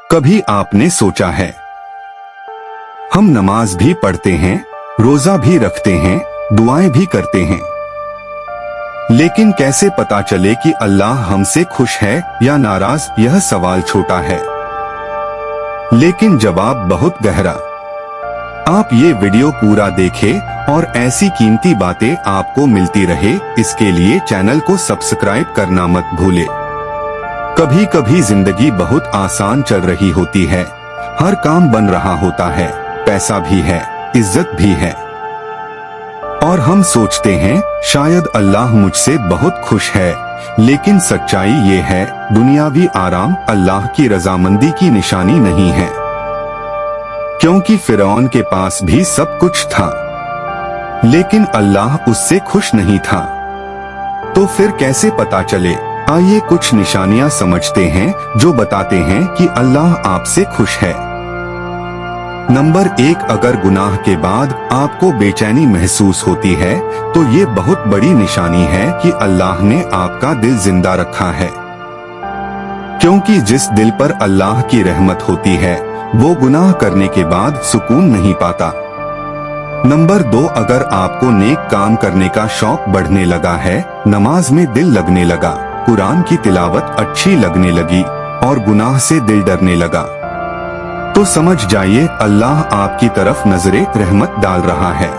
कभी आपने सोचा है, हम नमाज भी पढ़ते हैं, रोजा भी रखते हैं, दुआएं भी करते हैं, लेकिन कैसे पता चले कि अल्लाह हमसे खुश है या नाराज? यह सवाल छोटा है, लेकिन जवाब बहुत गहरा। आप ये वीडियो पूरा देखें और ऐसी कीमती बातें आपको मिलती रहे, इसके लिए चैनल को सब्सक्राइब करना मत भूले। कभी कभी जिंदगी बहुत आसान चल रही होती है, हर काम बन रहा होता है, पैसा भी है, इज्जत भी है, और हम सोचते हैं शायद अल्लाह मुझसे बहुत खुश है। लेकिन सच्चाई ये है, दुनियावी आराम अल्लाह की रजामंदी की निशानी नहीं है, क्योंकि फिरौन के पास भी सब कुछ था, लेकिन अल्लाह उससे खुश नहीं था। तो फिर कैसे पता चले? आइए कुछ निशानियां समझते हैं जो बताते हैं कि अल्लाह आपसे खुश है। नंबर 1, अगर गुनाह के बाद आपको बेचैनी महसूस होती है तो ये बहुत बड़ी निशानी है कि अल्लाह ने आपका दिल जिंदा रखा है, क्योंकि जिस दिल पर अल्लाह की रहमत होती है वो गुनाह करने के बाद सुकून नहीं पाता। नंबर 2, अगर आपको नेक काम करने का शौक बढ़ने लगा है, नमाज में दिल लगने लगा, कुरान की तिलावत अच्छी लगने लगी और गुनाह से दिल डरने लगा, तो समझ जाइए अल्लाह आपकी तरफ नजरे रहमत डाल रहा है।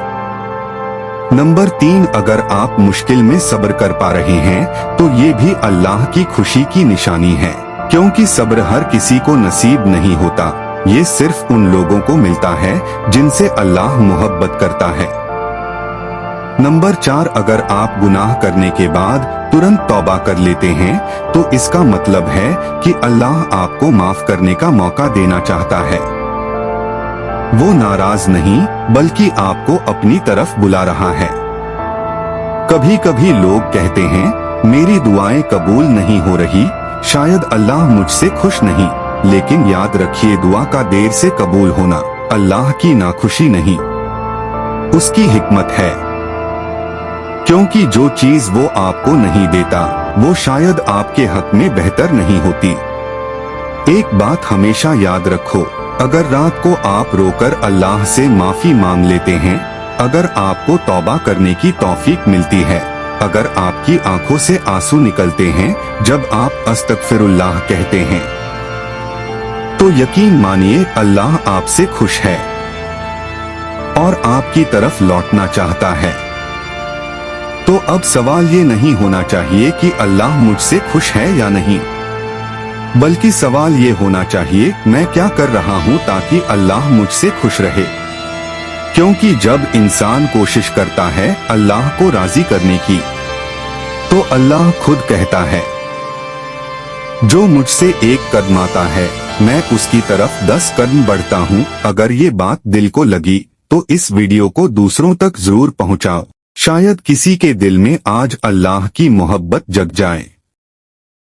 नंबर 3, अगर आप मुश्किल में सब्र कर पा रहे हैं तो ये भी अल्लाह की खुशी की निशानी है, क्योंकि सब्र हर किसी को नसीब नहीं होता, ये सिर्फ उन लोगों को मिलता है जिनसे अल्लाह मोहब्बत करता है। नंबर 4, अगर आप गुनाह करने के बाद तुरंत तौबा कर लेते हैं तो इसका मतलब है कि अल्लाह आपको माफ करने का मौका देना चाहता है। वो नाराज नहीं बल्कि आपको अपनी तरफ बुला रहा है। कभी कभी लोग कहते हैं मेरी दुआएं कबूल नहीं हो रही, शायद अल्लाह मुझसे खुश नहीं, लेकिन याद रखिए दुआ का देर से कबूल होना अल्लाह की नाखुशी नहीं, उसकी हिकमत है, क्योंकि जो चीज वो आपको नहीं देता वो शायद आपके हक में बेहतर नहीं होती। एक बात हमेशा याद रखो, अगर रात को आप रोकर अल्लाह से माफी मांग लेते हैं, अगर आपको तौबा करने की तौफीक मिलती है, अगर आपकी आंखों से आंसू निकलते हैं जब आप अस्तगफिरुल्लाह कहते हैं, तो यकीन मानिए अल्लाह आपसे खुश है और आपकी तरफ लौटना चाहता है। तो अब सवाल ये नहीं होना चाहिए कि अल्लाह मुझसे खुश है या नहीं, बल्कि सवाल ये होना चाहिए मैं क्या कर रहा हूँ ताकि अल्लाह मुझसे खुश रहे। क्योंकि जब इंसान कोशिश करता है अल्लाह को राजी करने की, तो अल्लाह खुद कहता है जो मुझसे एक कदम आता है मैं उसकी तरफ 10 कदम बढ़ता हूँ। अगर ये बात दिल को लगी तो इस वीडियो को दूसरों तक जरूर पहुँचाओ, शायद किसी के दिल में आज अल्लाह की मोहब्बत जग जाए।